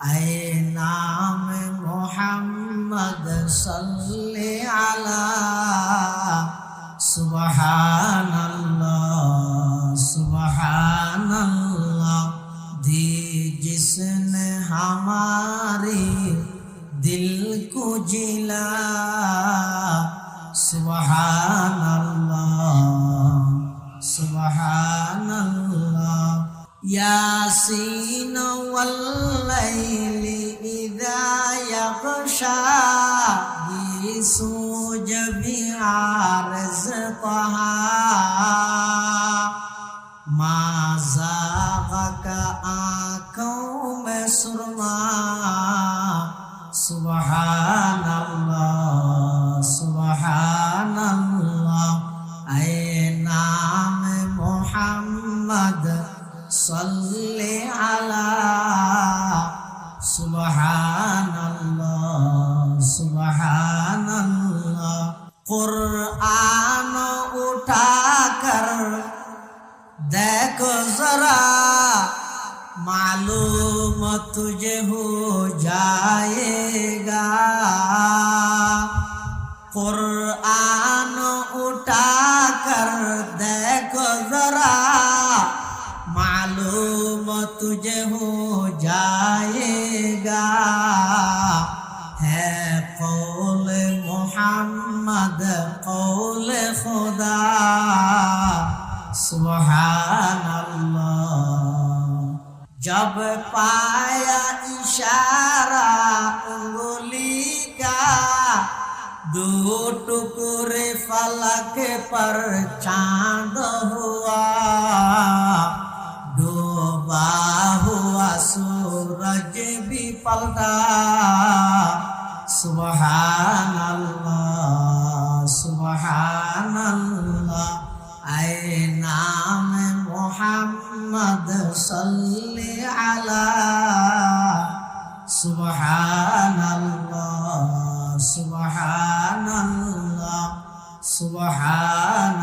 आए नाम मोहम्मद सल्ले अला सुबहानल्लाह सुबहानल्लाह। दी जिसने हमारे दिल को जिला सुबहानल्लाह सुबहानल्लाह। यासीन वल्लैलि इज़ा यग़शा सूज भी आरज़ तहा मा ज़ाग़का आँखों में सुरमा सुबहानल्लाह सुबहानल्लाह। ऐ नाम मोहम्मद सल्ले अला सुबहानल्लाह सुबहानल्लाह। कुरान उठाकर देखो जरा मालूम तुझे हो जाएगा। कुरान उठाकर देखो जरा मालूम तुझे हो जाएगा। है कौल मोहम्मद कौल खुदा सुबहानल्लाह। जब पाया इशारा उंगली का दो टुकड़े फलक पर चांद हुआ। डूबा हुआ सूरज भी पलटा सुबहानल्लाह सुबहानल्लाह। ऐ नाम मोहम्मद सल्ले अला सुबहानल्लाह सुबहानल्लाह सुबहानल्लाह।